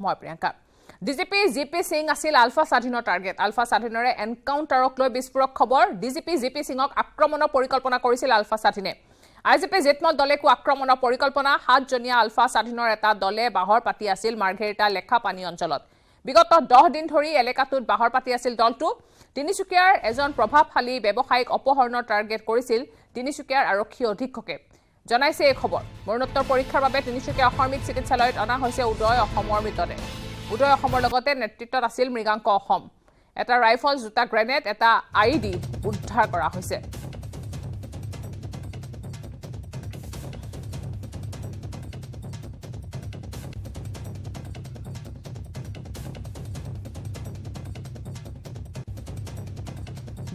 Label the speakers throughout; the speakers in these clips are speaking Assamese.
Speaker 1: মই প্ৰিয়ংকা ডিজিপি জিপি সিং আছিল আলফা স্বাধীনৰ টাৰ্গেট আলফা স্বাধীনৰে এনকাউণ্টাৰক লৈ বিস্ফোৰক খবৰ ডিজিপি জিপি সিঙক আক্ৰমণৰ পৰিকল্পনা কৰিছিল আলফা স্বাধীনে আইজিপি জিতমল দলেকো আক্ৰমণৰ পৰিকল্পনা 7 জনীয়া আলফা স্বাধীনৰ এটা দলে বাহৰ পাতি আছিল মাৰ্ঘেৰিটা লেখাপানী অঞ্চলত বিগত 10 দিন ধৰি এলেকাটোত বাহৰ পাতি আছিল দলটো তিনিচুকীয়াৰ এজন প্ৰভাৱশালী ব্যৱসায়িক অপহৰণৰ টাৰ্গেট কৰিছিল তিনিচুকীয়াৰ আৰক্ষী অধীক্ষকে জনাইছে এই খবৰ মৰণোত্তৰ পৰীক্ষাৰ বাবে তিনিচুকীয়া অসামৰিক চিকিৎসালয়ত অনা হৈছে উদয় অসমৰ মৃতদেহ উদয় অসমৰ লগতে নেতৃত্বত আছিল মৃগাংক অসম এটা ৰাইফল জোতা গ্ৰেনেড এটা আইডি উদ্ধাৰ কৰা হৈছে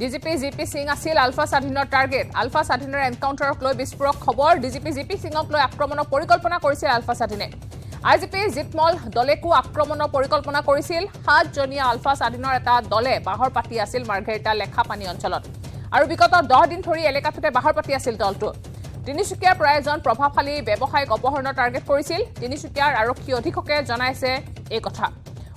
Speaker 1: ডিজিপি জিপি সিং আছিল আলফা স্বাধীনৰ টাৰ্গেট আলফা স্বাধীনৰ এনকাউণ্টাৰক লৈ বিস্ফোৰক খবৰ ডিজিপি জিপি সিঙক লৈ আক্ৰমণৰ পৰিকল্পনা কৰিছিল আলফা স্বাধীনে আইজিপি জিতমল দলেকো আক্ৰমণৰ পৰিকল্পনা কৰিছিল 7 জনীয়া আলফা স্বাধীনৰ এটা দলে বাহৰ পাতি আছিল মাৰ্ঘেৰিটা লেখাপানী অঞ্চলত আৰু বিগত 10 দিন ধৰি এলেকাটোতে বাহৰ পাতি আছিল দলটো তিনিচুকীয়াৰ প্ৰায় এজন প্ৰভাৱশালী ব্যৱসায়িক অপহৰণৰ টাৰ্গেট কৰিছিল তিনিচুকীয়াৰ আৰক্ষী অধীক্ষকে জনাইছে এই কথা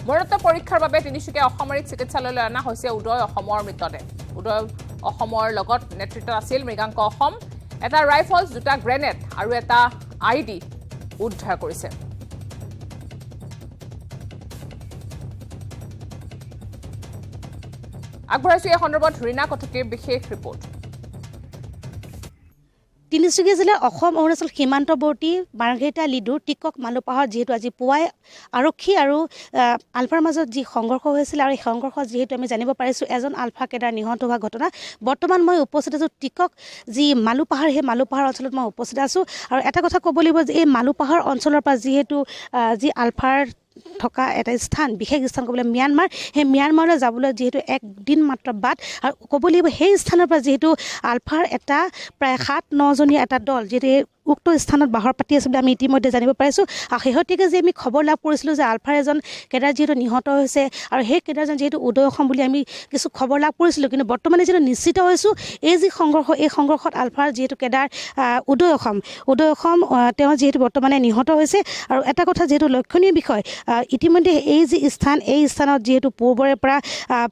Speaker 1: মৰণোত্তৰ পৰীক্ষাৰ বাবে তিনিচুকীয়া অসামৰিক চিকিৎসালয়লৈ অনা হৈছে উদয় অসমৰ মৃতদেহ উদয় অসমৰ লগত নেতৃত্বত আছিল মৃগাংক অসম এটা ৰাইফল জোতা গ্ৰেনেড আৰু এটা আইডি উদ্ধাৰ কৰিছে আগবঢ়াইছো এই সন্দৰ্ভত ৰীনা কথিৰ বিশেষ ৰিপৰ্ট
Speaker 2: তিনিচুকীয়া জিলাৰ অসম অৰুণাচল সীমান্তৱৰ্তী মাৰ্ঘেৰিটা লিডুৰ টিকক মালুপাহাৰত যিহেতু আজি পুৱাই আৰক্ষী আৰু আলফাৰ মাজত যি সংঘৰ্ষ হৈছিল আৰু এই সংঘৰ্ষত যিহেতু আমি জানিব পাৰিছোঁ এজন আলফা কেডাৰ নিহত হোৱা ঘটনা বৰ্তমান মই উপস্থিত আছোঁ টিকক যি মালুপাহাৰ সেই মালুপাহাৰ অঞ্চলত মই উপস্থিত আছোঁ আৰু এটা কথা ক'ব লাগিব যে এই মালুপাহাৰ অঞ্চলৰ পৰা যিহেতু যি আলফাৰ থকা এটা স্থান বিশেষ স্থান ক'বলৈ ম্যানমাৰ সেই ম্যানমাৰলৈ যাবলৈ যিহেতু একদিন মাত্ৰ বাট আৰু ক'ব লাগিব সেই স্থানৰ পৰা যিহেতু আলফাৰ এটা প্ৰায় 7-9 জনীয়া এটা দল যিহেতু উক্ত স্থানত বাহৰ পাতি আছে বুলি আমি ইতিমধ্যে জানিব পাৰিছোঁ আৰু শেহতীয়াকৈ যে আমি খবৰ লাভ কৰিছিলোঁ যে আলফাৰ এজন কেডাৰ যিহেতু নিহত হৈছে আৰু সেই কেডাৰজন যিহেতু উদয় অসম বুলি আমি কিছু খবৰ লাভ কৰিছিলোঁ কিন্তু বৰ্তমানে যিহেতু নিশ্চিত হৈছোঁ এই যি সংঘৰ্ষ এই সংঘৰ্ষত আলফাৰ যিহেতু কেডাৰ উদয় অসম তেওঁ যিহেতু বৰ্তমানে নিহত হৈছে আৰু এটা কথা যিহেতু লক্ষণীয় বিষয় ইতিমধ্যে এই যি স্থান এই স্থানত যিহেতু পূৰ্বৰে পৰা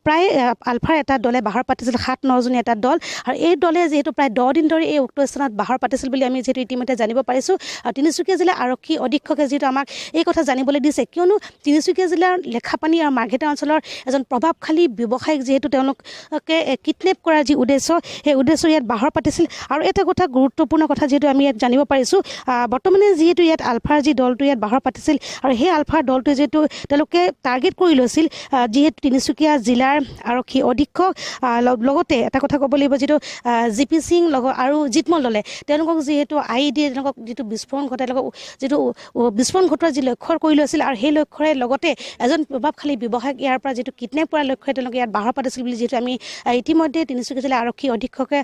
Speaker 2: প্ৰায় আলফাৰ এটা দলে বাহৰ পাতিছিল 7-9 জনীয়া এটা দল আৰু এই দলে যিহেতু প্ৰায় 10 দিন ধৰি এই উক্ত স্থানত বাহৰ পাতিছিল বুলি আমি যিহেতু ইতিমধ্যে জানিব পাৰিছোঁ আৰু তিনিচুকীয়া জিলা আৰক্ষী অধীক্ষকে যিহেতু আমাক এই কথা জানিবলৈ দিছে কিয়নো তিনিচুকীয়া জিলাৰ লেখাপানী আৰু মাৰ্ঘেৰিটা অঞ্চলৰ এজন প্ৰভাৱশালী ব্যৱসায়িক যিহেতু তেওঁলোকে কিডনেপ কৰাৰ যি উদ্দেশ্য সেই উদ্দেশ্য ইয়াত বাহৰ পাতিছিল আৰু এটা কথা গুৰুত্বপূৰ্ণ কথা যিহেতু আমি ইয়াত জানিব পাৰিছোঁ বৰ্তমানে যিহেতু ইয়াত আলফাৰ যি দলটো ইয়াত বাহৰ পাতিছিল আৰু সেই আলফাৰ দলটোৱে যিহেতু তেওঁলোকে টাৰ্গেট কৰি লৈছিল যিহেতু তিনিচুকীয়া জিলাৰ আৰক্ষী অধীক্ষক লগতে এটা কথা ক'ব লাগিব যিটো জিপি সিং লগত আৰু জিতমল দলে তেওঁলোকক যিহেতু আইডি তেওঁলোকক যিটো বিস্ফোৰণ ঘটাই তেওঁলোকক যিটো বিস্ফোৰণ ঘটোৱাৰ যি লক্ষ্য কৰি লৈছিল আৰু সেই লক্ষ্যৰে লগতে এজন প্ৰভাৱশালী ব্যৱসায়িক ইয়াৰ পৰা যিটো কিডনেপ কৰাৰ লক্ষ্যৰে তেওঁলোকে ইয়াত বাহৰ পাতিছিল বুলি যিহেতু আমি ইতিমধ্যে তিনিচুকীয়া জিলা আৰক্ষী অধীক্ষকে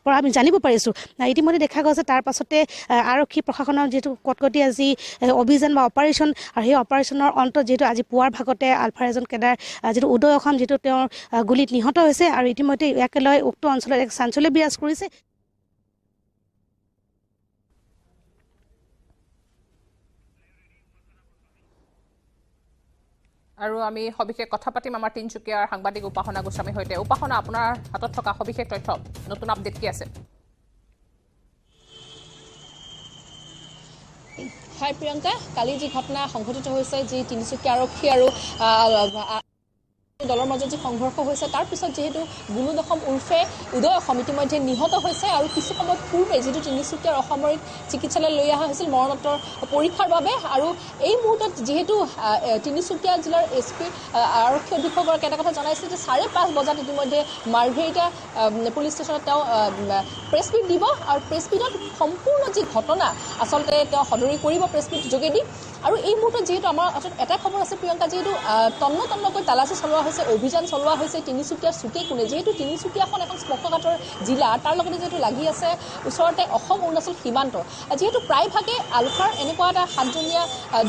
Speaker 2: পৰা আমি জানিব পাৰিছোঁ ইতিমধ্যে দেখা গৈছে তাৰ পাছতে আৰক্ষী প্ৰশাসনৰ যিটো কটকটীয়া যি অভিযান বা অপাৰেশ্যন আৰু সেই অপাৰেশ্যনৰ অন্তত যিহেতু আজি পুৱাৰ ভাগতে আলফাৰ এজন কেডাৰ যিটো উদয় অসম যিটো তেওঁৰ গুলীত নিহত হৈছে আৰু ইতিমধ্যে ইয়াকে লৈ উক্ত অঞ্চলত এক চাঞ্চল্য বিৰাজ কৰিছে
Speaker 1: আৰু আমি সবিশেষ কথা পাতিম আমাৰ তিনিচুকীয়াৰ সাংবাদিক উপাসনা গোস্বামীৰ সৈতে উপাসনা আপোনাৰ হাতত থকা সবিশেষ তথ্য নতুন আপডেট কি আছে
Speaker 3: হয় প্ৰিয়ংকা কালি যি ঘটনা সংঘটিত হৈছে যি তিনিচুকীয়া আৰক্ষী আৰু দলৰ মাজত যি সংঘৰ্ষ হৈছে তাৰ পিছত যেহেতু গুণুদ অসম উৰ্ফে উদয় অসম ইতিমধ্যে নিহত হৈছে আৰু কিছু সময় পূৰ্বে যিটো তিনিচুকীয়াৰ অসামৰিক চিকিৎসালয় লৈ অহা হৈছিল মৰণোত্তৰ পৰীক্ষাৰ বাবে আৰু এই মুহূৰ্তত যিহেতু তিনিচুকীয়া জিলাৰ এছপি আৰক্ষী অধীক্ষকগৰাকীয়ে এটা কথা জনাইছে যে 5:30 বজাত ইতিমধ্যে মাৰ্ঘেৰিটা পুলিচ ষ্টেচনত তেওঁ প্ৰেছ মিট দিব আৰু প্ৰেছ মিটত সম্পূৰ্ণ যি ঘটনা আচলতে তেওঁ সদৰি কৰিব প্ৰেছ মিট যোগেদি আৰু এই মুহূৰ্তত যেহেতু আমাৰ এটা খবৰ আছে প্ৰিয়ংকা যেহেতু তন্নকৈ তালাচী চলোৱা হৈছে অভিযান চলোৱা হৈছে তিনিচুকীয়াৰ চুকে কোণে যেহেতু তিনিচুকীয়াখন এখন স্মশাঘাটৰ জিলা তাৰ লগতে যেহেতু লাগি আছে ওচৰতে অসম অৰুণাচল সীমান্ত যেহেতু প্ৰায়ভাগে আলফাৰ এনেকুৱা এটা 7 জনীয়া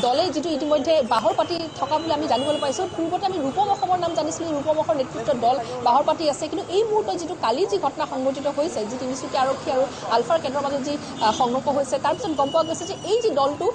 Speaker 3: দলে যিটো ইতিমধ্যে বাহৰ পাতি থকা বুলি আমি জানিবলৈ পাইছোঁ পূৰ্বতে আমি ৰূপম অসমৰ নাম জানিছিলোঁ ৰূপম অসমৰ নেতৃত্বত দল বাহৰ পাতি আছে কিন্তু এই মুহূৰ্তত যিটো কালি যি ঘটনা সংঘটিত হৈছে যি তিনিচুকীয়া আৰক্ষী আৰু আলফাৰ কেন্দ্ৰৰ মাজত যি সংঘৰ্ষ হৈছে তাৰপিছত গম পোৱা গৈছে যে এই যি দলটো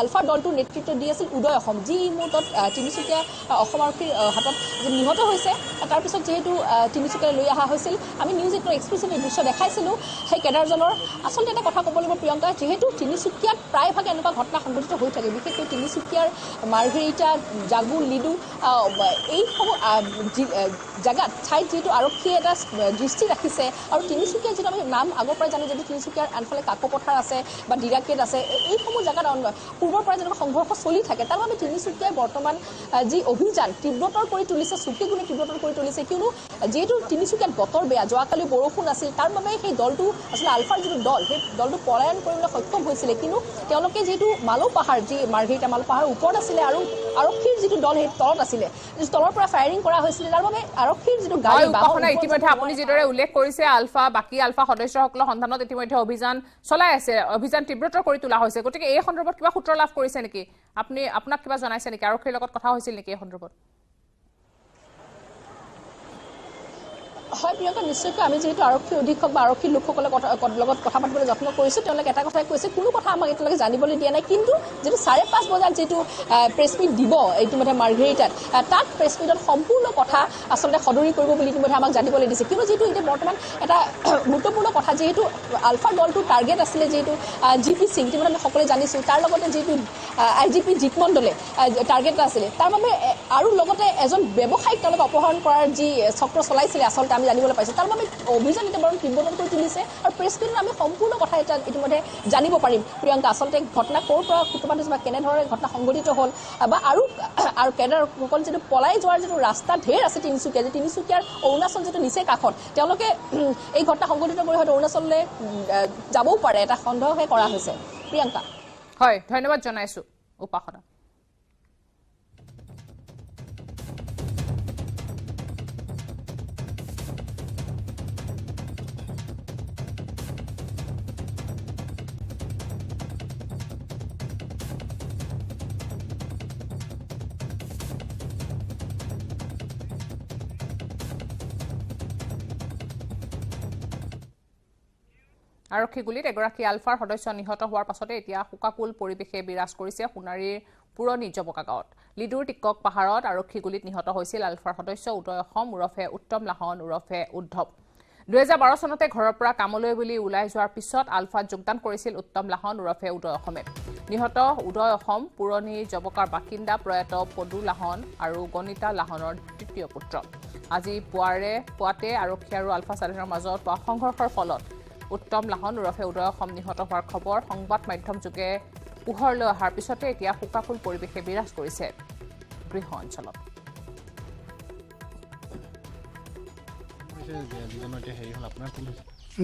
Speaker 3: আলফাৰ দলটোৰ নেতৃত্ব দি আছিল উদয় অসম, যি মুহূৰ্তত তিনিচুকীয়া অসম আৰক্ষীৰ হাতত যে নিহত হৈছে। তাৰপিছত যিহেতু তিনিচুকীয়ালৈ লৈ অহা হৈছিল, আমি নিউজ 18 এক্সক্লুচিভ এই দৃশ্য দেখাইছিলোঁ সেই কেডাৰজনৰ। আচলতে এটা কথা ক'ব লাগিব প্ৰিয়ংকা, যিহেতু তিনিচুকীয়াত প্ৰায়ভাগে এনেকুৱা ঘটনা সংঘটিত হৈ থাকে, বিশেষকৈ তিনিচুকীয়াৰ মাৰ্ঘেৰিটা, জাগু, লিডু এইসমূহ জেগাত ঠাইত যিহেতু আৰক্ষীয়ে এটা দৃষ্টি ৰাখিছে, আৰু তিনিচুকীয়া যিটো আমি নাম আগৰ পৰাই জানো, যিহেতু তিনিচুকীয়াৰ আনফালে কাকপথাৰ আছে বা ডিৰাকেট আছে, এইসমূহ জেগাত পূৰ্বৰ পৰা যেনেকুৱা সংঘৰ্ষ চলি থাকে, তাৰ বাবে তিনিচুকীয়াই বৰ্তমান যি অভিযান তীব্ৰতৰ কৰি তুলিছে, চুকে গুণে তীব্ৰতৰ কৰি তুলিছে। কিয়নো যিহেতু তিনিচুকীয়াত বতৰ বেয়া, যোৱাকালি বৰষুণ আছিল, তাৰ বাবে সেই দলটো আচলতে আলফাৰ যিটো দল, সেই দলটো পলায়ন কৰিবলৈ সক্ষম হৈছিলে। কিন্তু তেওঁলোকে যিহেতু মালৌ পাহাৰ, যি মাৰ্ঘেৰিটা মালৌ পাহাৰৰ ওপৰত আছিলে, আৰু আৰক্ষীৰ যিটো দল সেই তলত আছিলে, তলৰ পৰা ফায়াৰিং কৰা হৈছিলে, তাৰ বাবে আৰক্ষীৰ যিটো গাড়ী
Speaker 1: ইতিমধ্যে আপুনি যিদৰে উল্লেখ কৰিছে, বাকী আলফা সদস্যসকলৰ সন্ধানত ইতিমধ্যে অভিযান চলাই আছে, অভিযান তীব্ৰতৰ কৰি তোলা হৈছে। গতিকে এই সন্দৰ্ভত কিবা সূত্ৰ লাভ কৰিছে নেকি? আপোনাক কিবা জনাইছে নেকি? আৰক্ষীৰ লগত কথা হৈছিল নেকি এই সন্দৰ্ভত?
Speaker 3: হয় প্ৰিয়ংকা, নিশ্চয়কৈ আমি যিহেতু আৰক্ষী অধীক্ষক বা আৰক্ষীৰ লোকসকলৰ লগত কথা পাতিবলৈ যত্ন কৰিছোঁ, তেওঁলোকে এটা কথাই কৈছে, কোনো কথা আমাক এতিয়ালৈকে জানিবলৈ দিয়া নাই। কিন্তু যিটো 5:30 বজাত যিটো প্ৰেছ মিট দিব ইতিমধ্যে মাৰ্ঘেৰিটাত, তাত প্ৰেছ মিটত সম্পূৰ্ণ কথা আচলতে সদৰি কৰিব বুলি ইতিমধ্যে আমাক জানিবলৈ দিছে। কিন্তু যিটো এতিয়া বৰ্তমান এটা গুৰুত্বপূৰ্ণ কথা, যিহেতু আলফাৰ দলটোৰ টাৰ্গেট আছিলে যিহেতু GP সিং, ইতিমধ্যে আমি সকলোৱে জানিছোঁ, তাৰ লগতে যিহেতু IGP জিতমণ্ডলে টাৰ্গেট আছিলে, তাৰ বাবে আৰু লগতে এজন ব্যৱসায়িক তেওঁলোকে অপহৰণ কৰাৰ যি চক্ৰ চলাইছিলে আচলতে আমি জানিবলৈ পাইছোঁ। তাৰ বাবে অভিযান এতিয়া বাৰু তীব্ৰতৰ কৰি তুলিছে, আৰু প্ৰেছ মিটত আমি সম্পূৰ্ণ কথা এটা ইতিমধ্যে জানিব পাৰিম প্ৰিয়ংকা। আচলতে ঘটনা ক'ৰ পৰা সূত্ৰপাত হৈছে বা কেনেধৰণে ঘটনা সংঘটিত হ'ল, বা আৰু কেডাৰসকল যিটো পলাই যোৱাৰ যিটো ৰাস্তা ঢেৰ আছে তিনিচুকীয়াৰ অৰুণাচল যিটো নিচে কাষত, তেওঁলোকে এই ঘটনা সংঘটিত কৰি হয়তো অৰুণাচললৈ যাবও পাৰে, এটা সন্দেহহে কৰা হৈছে প্ৰিয়ংকা।
Speaker 1: হয়, ধন্যবাদ জনাইছোঁ উপাসনা। আৰক্ষী গুলীত এগৰাকী আলফাৰ সদস্য নিহত হোৱাৰ পাছতে এতিয়া শোকাকুল পৰিৱেশে বিৰাজ কৰিছে সোণাৰীৰ পুৰণি জবকা গাঁৱত। লিডুৰ টিকক পাহাৰত আৰক্ষী গুলীত নিহত হৈছিল আলফাৰ সদস্য উদয় অসম ওৰফে উত্তম লাহন ওৰফে উদ্ধৱ। 2012 চনতে ঘৰৰ পৰা কামলৈ বুলি ওলাই যোৱাৰ পিছত আলফাত যোগদান কৰিছিল উত্তম লাহন ওৰফে উদয় অসমে। নিহত উদয় অসম পুৰণি জবকাৰ বাসিন্দা প্ৰয়াত পদু লাহন আৰু গণিতা লাহনৰ তৃতীয় পুত্ৰ। আজি পুৱাতে আৰক্ষী আৰু আলফা স্বাধীনৰ মাজত হোৱা সংঘৰ্ষৰ ফলত উত্তম লাহন ওৰফে উদয় অসম নিহত হোৱাৰ খবৰ সংবাদ মাধ্যম যোগে পোহৰলৈ অহাৰ পিছতে এতিয়া শোকাকুল পৰিৱেশে বিৰাজ কৰিছে গৃহ অঞ্চলত।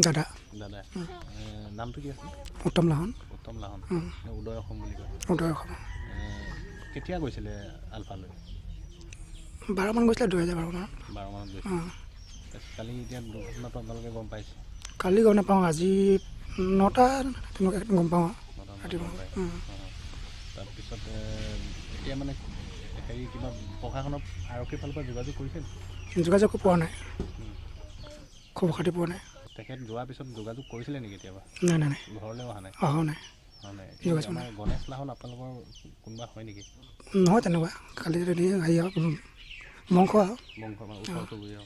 Speaker 4: দাদা
Speaker 5: নামটো কি আছিল?
Speaker 4: উত্তম লাহন।
Speaker 5: উত্তম লাহন, উদয় অসম বুলি কয়।
Speaker 4: উদয় অসম।
Speaker 5: কেতিয়া গৈছিলে আলফালৈ?
Speaker 4: 12 মান গৈছিলে, 2012 মানত।
Speaker 5: 12 মানত গৈছিলে। কালি এতিয়া দুৰ্ঘটনাটো আপোনালোকে গম পাইছে?
Speaker 4: কালি গম নাপাওঁ, আজি 9টা তেনেকুৱা গম পাওঁ ৰাতিপুৱা।
Speaker 5: তাৰপিছত এতিয়া মানে হেৰি কিবা প্ৰশাসনৰ আৰক্ষীৰ ফালৰ পৰা যোগাযোগ কৰিছে?
Speaker 4: যোগাযোগ পোৱা নাই, খবৰ খাতি পোৱা নাই।
Speaker 5: তেখেত যোৱাৰ পিছত যোগাযোগ কৰিছিলে নেকি কেতিয়াবা?
Speaker 4: নাই নাই নাই,
Speaker 5: ঘৰলৈ অহা নাই?
Speaker 4: অহা নাই।
Speaker 5: যোগাযোগ নাই। গণেশ লাহন আপোনালোকৰ কোনোবা হয় নেকি?
Speaker 4: নহয় তেনেকুৱা, কালি হেৰি বংশ
Speaker 5: ওচৰ চুবুৰীয়া।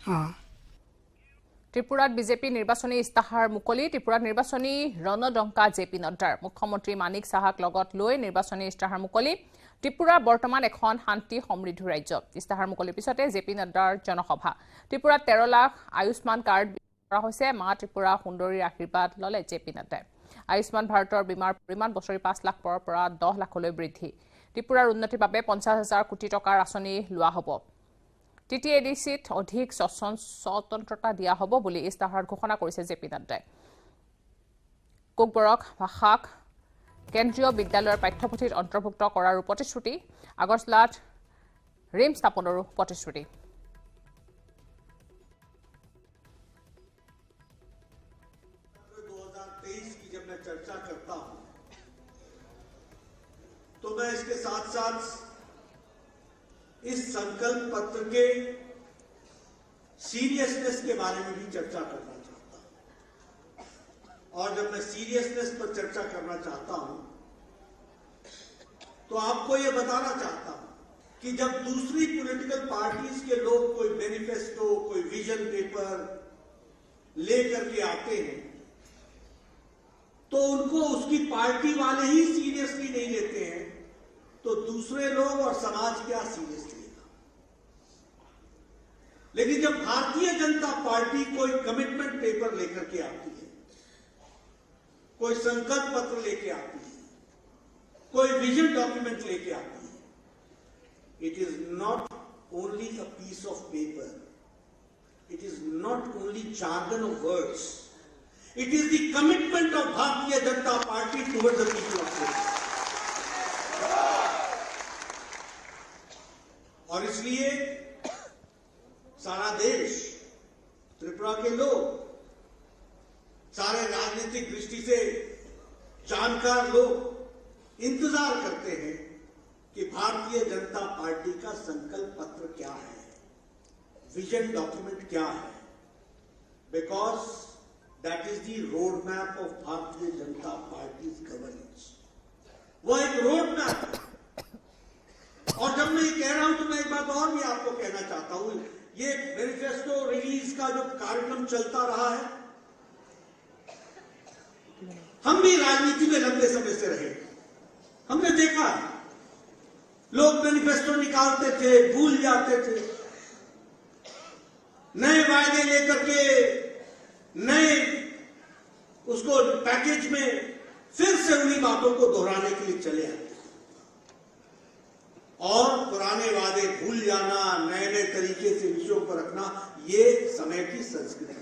Speaker 1: ত্ৰিপুৰাত বিজেপি নিৰ্বাচনী ইস্তাহাৰ মুকলি। ত্ৰিপুৰাত নিৰ্বাচনী ৰণদংকা জেপি নড্ডাৰ। মুখ্যমন্ত্ৰী মানিক চাহাক লগত লৈ নিৰ্বাচনী ইস্তাহাৰ মুকলি। ত্ৰিপুৰা বৰ্তমান এখন শান্তি সমৃদ্ধ ৰাজ্য। ইস্তাহাৰ মুকলিৰ পিছতে জেপি নড্ডাৰ জনসভা। ত্ৰিপুৰাত 13 লাখ আয়ুষ্মান কাৰ্ড কৰা হৈছে। মা ত্ৰিপুৰা সুন্দৰীৰ আশীৰ্বাদ ল'লে জেপি নড্ডাই। আয়ুষ্মান ভাৰতৰ বীমাৰ পৰিমাণ বছৰি 5 লাখৰ পৰা 10 লাখলৈ বৃদ্ধি। ত্ৰিপুৰাৰ উন্নতিৰ বাবে 50,000 কোটি টকাৰ আঁচনি লোৱা হ'ব। TTADCত অধিক স্বতন্ত্ৰতা দিয়া হ'ব বুলি ইস্তাহাৰত ঘোষণা কৰিছে জেপি নাড্ডাই। কোকবৰক ভাষাক কেন্দ্ৰীয় বিদ্যালয়ৰ পাঠ্যপুথিত অন্তৰ্ভুক্ত কৰাৰো প্ৰতিশ্ৰুতি। আগৰতলাত ৰিম স্থাপনৰো প্ৰতিশ্ৰুতি।
Speaker 6: तो मैं इसके साथ साथ इस संकल्प पत्र के सीरियसनेस के बारे में भी चर्चा करना चाहता हूं। और जब मैं सीरियसनेस पर चर्चा करना चाहता हूं तो तो आपको ये बताना चाहता हूं कि जब दूसरी पॉलिटिकल पार्टीज के लोग कोई मैनिफेस्टो, कोई विजन पेपर लेकर के आते हैं तो उनको उसकी पार्टी वाले ही सीरियसली नहीं लेते हैं, तो दूसरे लोग और समाज क्या सीरियसली लेगा। लेकिन जब भारतीय जनता पार्टी कोई कमिटमेंट पेपर लेकर के आती है, कोई संकल्प पत्र लेके आती है, कोई विजन डॉक्यूमेंट लेके आती है, it is not only a piece of paper, it is not only jargon of words, it is the commitment of Bharatiya Janata Party towards the people of Tripura. और इसलिए सारा देश, त्रिपुरा के लोग, सारे राजनीतिक दृष्टि से जानकार लोग इंतजार करते हैं कि भारतीय जनता पार्टी का संकल्प पत्र क्या है, विजन डॉक्यूमेंट क्या है, because that is the road map of Bharatiya Janata party governance. वो एक रोड मैप है। और जब मैं ये कह रहा हूं तो मैं एक बात और भी आपको कहना चाहता हूं, ये मैनिफेस्टो रिलीज का जो कार्यक्रम चलता रहा है, हम भी राजनीति में लंबे समय से रहे, हमने देखा लोग मैनिफेस्टो निकालते थे, भूल जाते थे, नए वायदे लेकर के नए उसको पैकेज में फिर से उन्हीं बातों को दोहराने के लिए चले आते, और पुराने वादे भूल जाना, नए नए तरीके से विषयों पर रखना, ये समय की संस्कृति थी।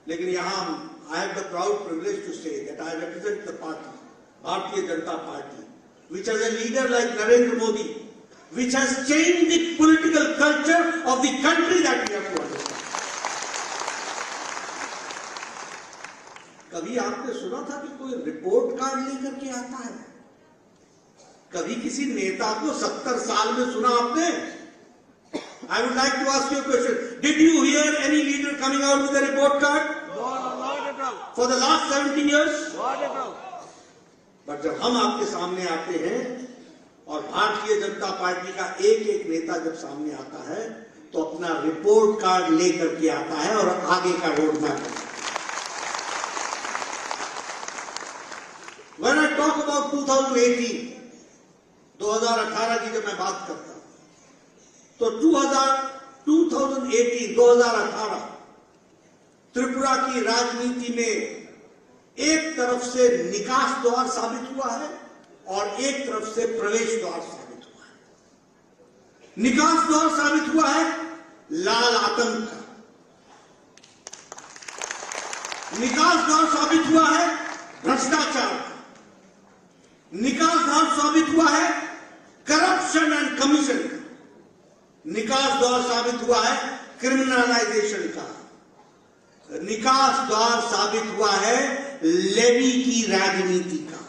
Speaker 6: लेकिन यहां I have the proud privilege to say that I represent the party, Bharatiya Janata Party, which has a leader like Narendra Modi, which has changed the political culture of the country that we have to understand. कभी आपने सुना था कि कोई रिपोर्ट कार्ड लेकर के आता है? कभी किसी नेता को 70 साल में सुना आपने? I would like to ask you a question. Did you hear any leader coming out with a report card? For the last 17 years? But जब हम आपके सामने आते हैं और भारतीय जनता पार्टी का एक एक नेता जब सामने आता है तो अपना रिपोर्ट कार्ड लेकर के आता है और आगे का road map. When I talk about 2018, 2018 की जब मैं बात करता हूं तो 2018 त्रिपुरा की राजनीति में एक तरफ से निकास द्वार साबित हुआ है और एक तरफ से प्रवेश द्वार साबित हुआ है। निकास द्वार साबित हुआ है लाल आतंक का, निकास द्वार साबित हुआ है भ्रष्टाचार का, निकास द्वार साबित हुआ है करप्शन एंड कमीशन का, निकास द्वार साबित हुआ है क्रिमिनलाइजेशन का, निकास द्वार साबित हुआ है लेवी की राजनीति का।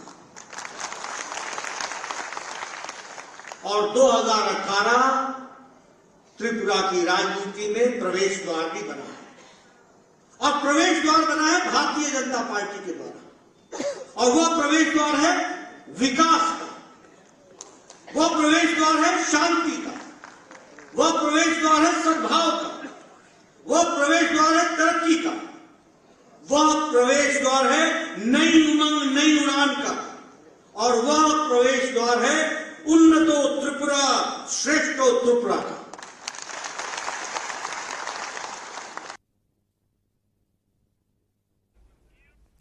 Speaker 6: और 2018 त्रिपुरा की राजनीति में प्रवेश द्वार भी बना है, और प्रवेश द्वार बना है भारतीय जनता पार्टी के द्वारा, और वह प्रवेश द्वार है विकास का, वह प्रवेश द्वार है शांति का, वह प्रवेश द्वार है सद्भाव का, वह प्रवेश द्वार है तरक्की का, वह प्रवेश द्वार है नई उमंग नई उड़ान का, और वह प्रवेश द्वार है उन्नतो त्रिपुरा श्रेष्ठो त्रिपुरा का।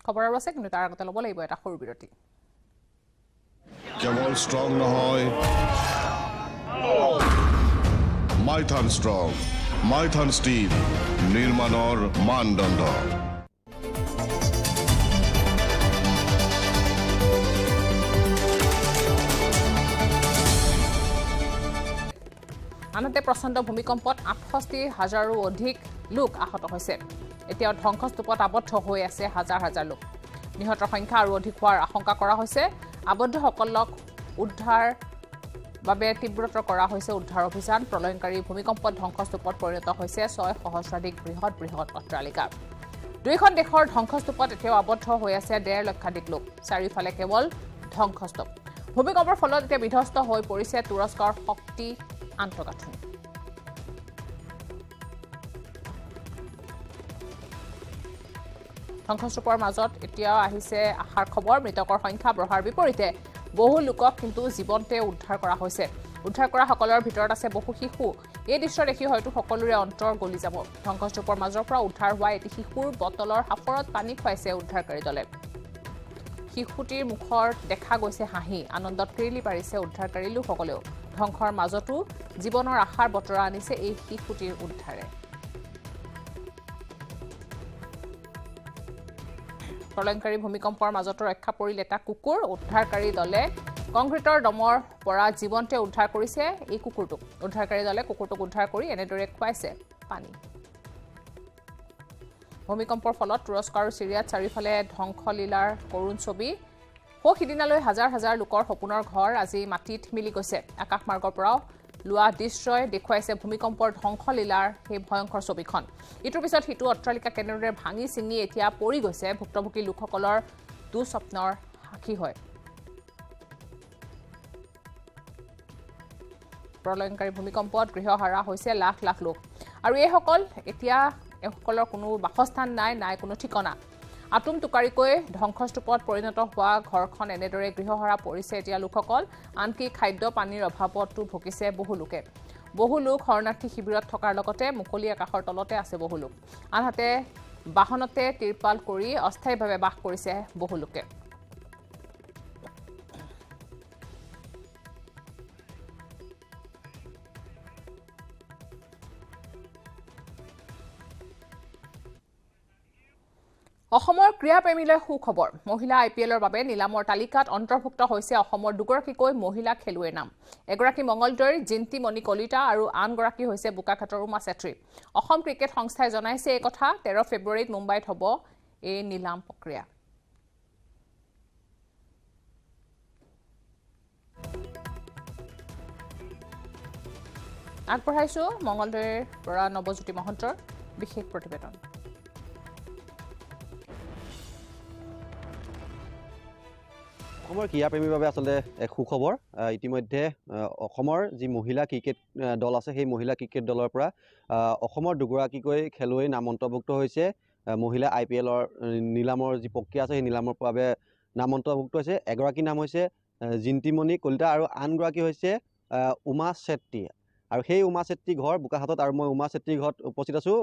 Speaker 1: খবৰ আৰু আছে কিন্তু তাৰ আগতে ল'ব লাগিব এটা সৰু বিৰতি।
Speaker 7: কেৱল ষ্ট্ৰং নহয়, মাইথান ষ্ট্ৰং, মাইথান ষ্টীল নিৰ্মাণৰ মানদণ্ড।
Speaker 1: আনহাতে প্ৰচণ্ড ভূমিকম্পত ৬৮,০০০ৰো অধিক লোক আহত হৈছে। এতিয়াও ধ্বংসস্তূপত আবদ্ধ হৈ আছে হাজাৰ হাজাৰ লোক। নিহতৰ সংখ্যা আৰু অধিক হোৱাৰ আশংকা কৰা হৈছে। আবদ্ধসকলক উদ্ধাৰ বাবে তীব্ৰতৰ কৰা হৈছে উদ্ধাৰ অভিযান। প্ৰলয়ংকাৰী ভূমিকম্পত ধ্বংসস্তূপত পৰিণত হৈছে ৬ সহস্ৰাধিক বৃহৎ বৃহৎ অট্টালিকা। দুয়োখন দেশৰ ধ্বংসস্তূপত এতিয়াও আবদ্ধ হৈ আছে ১.৫ লক্ষাধিক লোক। চাৰিওফালে কেৱল ধ্বংসস্তূপ। ভূমিকম্পৰ ফলত এতিয়া বিধ্বস্ত হৈ পৰিছে তুৰস্কৰ শক্তি আন্তঃগাঁথনি ধ্বংসস্তূপৰ মাজত এতিয়াও আহিছে আশাৰ খবৰ মৃতকৰ সংখ্যা বঢ়াৰ বিপৰীতে বহু লোকক কিন্তু জীৱন্তে উদ্ধাৰ কৰা হৈছে উদ্ধাৰ কৰা সকলৰ ভিতৰত আছে বহু শিশু এই দৃশ্য দেখি হয়তো সকলোৰে অন্তৰ গলি যাব ধ্বংসস্তূপৰ মাজৰ পৰা উদ্ধাৰ হোৱা এটি শিশুৰ বটলৰ হাফৰত পানী খুৱাইছে উদ্ধাৰকাৰী দলে শিশুটিৰ মুখৰ দেখা গৈছে হাঁহি আনন্দত কিৰিলি পাৰিছে উদ্ধাৰকাৰী লোকসকলেও ধ্বংসৰ মাজতো জীৱনৰ আশাৰ বতৰা আনিছে এই শিশুটিৰ উদ্ধাৰে প্ৰলয়ংকাৰী ভূমিকম্পৰ মাজতো ৰক্ষা পৰিল এটা কুকুৰ উদ্ধাৰকাৰী দলে কংক্ৰিটৰ দমৰ পৰা জীৱন্তে উদ্ধাৰ কৰিছে এই কুকুৰটোক উদ্ধাৰকাৰী দলে কুকুৰটোক উদ্ধাৰ কৰি এনেদৰে খুৱাইছে পানী ভূমিকম্পৰ ফলত তুৰস্ক আৰু চিৰিয়াত চাৰিওফালে ধ্বংসলীলাৰ কৰুণ ছবি সিদিনালৈ হাজাৰ হাজাৰ লোকৰ সপোনৰ ঘৰ আজি মাটিত মিলি গৈছে আকাশমাৰ্গৰ পৰাও লোৱা দৃশ্যই দেখুৱাইছে ভূমিকম্পৰ ধ্বংসলীলাৰ সেই ভয়ংকৰ ছবিখন ইটোৰ পিছত সিটো অট্টালিকা কেনেদৰে ভাঙি ছিঙি এতিয়া পৰি গৈছে ভুক্তভোগী লোকসকলৰ দুঃস্বপ্নৰ সাক্ষী হয় প্ৰলয়ংকাৰী ভূমিকম্পত গৃহহাৰা হৈছে লাখ লাখ লোক আৰু এইসকলৰ কোনো বাসস্থান নাই কোনো ঠিকনা আতুম টুকাৰিকৈ ধ্বংসস্তূপত পৰিণত হোৱা ঘৰখন এনেদৰে গৃহহাৰা পৰিছে এতিয়া লোকসকল আনকি খাদ্য পানীৰ অভাৱতো ভুগিছে বহু লোক শৰণাৰ্থী শিবিৰত থকাৰ লগতে মুকলি আকাশৰ তলতে আছে বহু লোক আনহাতে বাহনতে তিৰপাল কৰি অস্থায়ীভাৱে বাস কৰিছে বহু লোকে অসমৰ ক্ৰীড়াপ্ৰেমীলৈ সুখবৰ মহিলা আইপিএলৰ বাবে নিলামৰ তালিকাত অন্তৰ্ভুক্ত হৈছে অসমৰ দুগৰাকীকৈ মহিলা খেলুৱৈৰ নাম এগৰাকী মঙ্গলদৈৰ জিন্তিমণি কলিতা আৰু আনগৰাকী হৈছে বোকাখাটৰ উমা চেত্ৰী অসম ক্ৰিকেট সংস্থাই জনাইছে এই কথা 13 ফেব্ৰুৱাৰীত মুম্বাইত হ'ব এই নিলাম প্ৰক্ৰিয়া আগবঢ়াইছো মঙ্গলদৈৰ পৰা নৱজ্যোতি মহন্তৰ বিশেষ প্ৰতিবেদন
Speaker 8: অসমৰ ক্ৰীড়াপ্ৰেমীৰ বাবে আচলতে এক সুখবৰ ইতিমধ্যে অসমৰ যি মহিলা ক্ৰিকেট দল আছে সেই মহিলা ক্ৰিকেট দলৰ পৰা অসমৰ দুগৰাকীকৈ খেলুৱৈ নাম অন্তৰ্ভুক্ত হৈছে মহিলা আইপিএলৰ নিলামৰ যি প্ৰক্ৰিয়া আছে সেই নিলামৰ বাবে নাম অন্তৰ্ভুক্ত হৈছে এগৰাকী নাম হৈছে জিন্তিমণি কলিতা আৰু আনগৰাকী হৈছে উমা চেত্ৰী আৰু সেই উমা চেত্ৰী ঘৰ বোকাখাটত আৰু মই উমা চেত্ৰীৰ ঘৰত উপস্থিত আছোঁ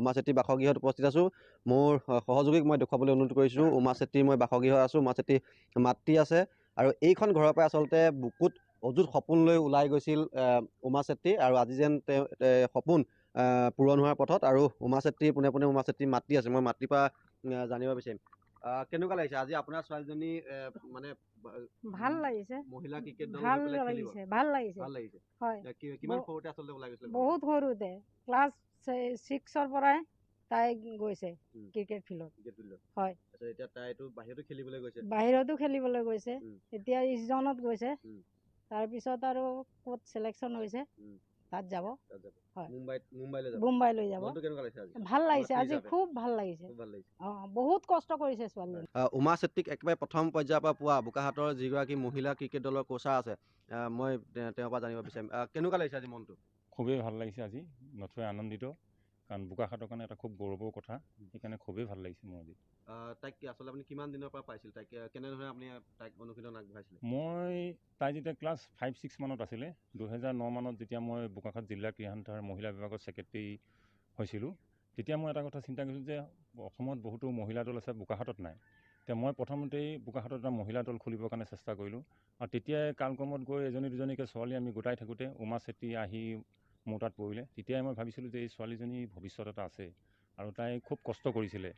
Speaker 8: উমা চেত্ৰী বাসগৃহত উপস্থিত আছোঁ মোৰ সহযোগীক মই দেখুৱাবলৈ অনুৰোধ কৰিছোঁ উমা চেত্ৰী মই বাসগৃহত আছোঁ উমা চেত্ৰী মাতৃ আছে আৰু এইখন ঘৰৰ পৰা আচলতে বুকুত অযুত সপোন লৈ ওলাই গৈছিল উমা চেত্ৰী আৰু আজি যেন সপোন পূৰণ হোৱাৰ পথত আৰু উমা চেত্ৰী পোনে পোনে উমা চেত্ৰী মাতৃ আছে মই মাতৃৰ পৰা জানিব বিচাৰিম কেনেকুৱা লাগিছে আজি আপোনাৰ ছোৱালীজনী মানে
Speaker 9: ভাল লাগিছে
Speaker 8: মহিলা ক্ৰিকেট দল
Speaker 9: ভাল লাগিছে হয়
Speaker 8: কিমান সৰুতে আচলতে ওলাই গৈছিল
Speaker 9: বহুত সৰুতে ক্লাছ 6 ৰ পৰাই তাই গৈছে ক্ৰিকেট ফিল্ডত হয়
Speaker 8: এতিয়া তাইতো
Speaker 9: বাহিৰতো খেলিবলৈ গৈছে এতিয়া ইজনত গৈছে তাৰপিছত আৰু ক'ত চিলেকশ্যন হৈছে তাত যাব মুম্বাইলৈ যাব ভাল লাগিছে আজি খুব ভাল লাগিছে বহুত কষ্ট কৰিছে ছোৱালীজনী
Speaker 8: উমা চেত্ৰীক একেবাৰে প্ৰথম পৰ্যায়ৰ পৰা পোৱা বোকাখাটৰ যিগৰাকী মহিলা ক্ৰিকেট দলৰ কোচাৰ আছে মই তেওঁৰ পৰা জানিব বিচাৰিম কেনেকুৱা লাগিছে আজি মনটো
Speaker 10: খুবেই ভাল লাগিছে আজি নথৈ আনন্দিত কাৰণ বোকাখাটৰ কাৰণে এটা খুব গৌৰৱৰ কথা সেইকাৰণে খুবেই ভাল লাগিছে মোৰ আজি
Speaker 8: তাইক আচলতে আপুনি কিমান দিনৰ পৰা পাইছিল তাইক কেনেধৰণে আপুনি তাইক অনুশীলন আগবঢ়াইছিলে
Speaker 10: মই তাই যেতিয়া ক্লাছ 5-6 মানত আছিলে 2009 মানত যেতিয়া মই বোকাখাট জিলা ক্ৰীড়া সন্থাৰ মহিলা বিভাগৰ ছেক্ৰেটাৰী হৈছিলোঁ তেতিয়া মই এটা কথা চিন্তা কৰিছিলোঁ যে অসমত বহুতো মহিলা দল আছে বোকাখাটত নাই এতিয়া মই প্ৰথমতেই বোকাখাটত এটা মহিলা দল খুলিবৰ কাৰণে চেষ্টা কৰিলোঁ আৰু তেতিয়াই কালক্ৰমত গৈ এজনী দুজনীকৈ ছোৱালী আমি গোটাই থাকোঁতে উমা চেত্ৰী আহি মোৰ তাত পৰিলে তেতিয়াই মই ভাবিছিলোঁ যে এই ছোৱালীজনী ভৱিষ্যত এটা আছে আৰু তাই খুব কষ্ট কৰিছিলে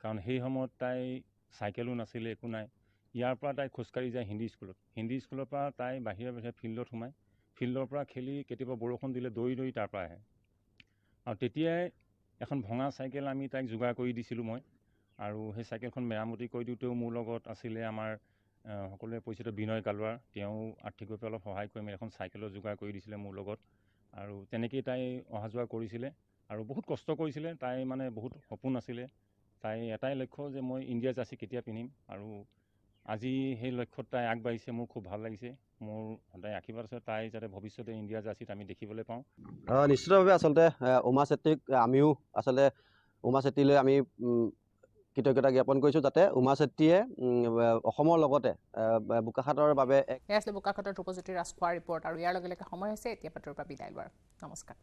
Speaker 10: কাৰণ সেই সময়ত তাই চাইকেলো নাছিলে একো নাই ইয়াৰ পৰা তাই খোজকাঢ়ি যায় হিন্দী স্কুলৰ পৰা তাই বাহিৰে ফিল্ডত সোমায় ফিল্ডৰ পৰা খেলি কেতিয়াবা বৰষুণ দিলে দৌৰি তাৰ পৰা আহে আৰু তেতিয়াই এখন ভঙা চাইকেল আমি তাইক যোগাৰ কৰি দিছিলোঁ মই আৰু সেই চাইকেলখন মেৰামতি কৰি দিওঁতেও মোৰ লগত আছিলে আমাৰ সকলোৱে পৰিচিত বিনয় কালুৱাৰ তেওঁ আৰ্থিকভাৱে অলপ সহায় কৰি এখন চাইকেলৰ যোগাৰ কৰি দিছিলে মোৰ লগত আৰু তেনেকেই তাই অহা যোৱা কৰিছিলে আৰু বহুত কষ্ট কৰিছিলে তাই মানে বহুত সপোন আছিলে তাই এটাই লক্ষ্য যে মই ইণ্ডিয়া জাৰ্চি কেতিয়া পিন্ধিম আৰু আজি সেই লক্ষ্যত তাই আগবাঢ়িছে মোৰ খুব ভাল লাগিছে মোৰ সদায় আশীৰ্বাদ আছে তাই যাতে ভৱিষ্যতে ইণ্ডিয়া জাৰ্চিত আমি দেখিবলৈ পাওঁ
Speaker 8: নিশ্চিতভাৱে আচলতে উমা চেত্ৰীক আমিও আচলতে উমা চেত্ৰীলৈ আমি কৃতজ্ঞতা জ্ঞাপন কৰিছোঁ যাতে উমা চেত্ৰীয়ে অসমৰ লগতে বোকাখাতৰ বাবে
Speaker 1: এয়া আছিলে বোকাখাতৰ ধ্ৰুৱজ্যোতি ৰাজখোৱাৰ ৰিপৰ্ট আৰু ইয়াৰ লগে লগে সময় হৈছে এতিয়া বাতৰিৰ পৰা বিদায় লোৱাৰ নমস্কাৰ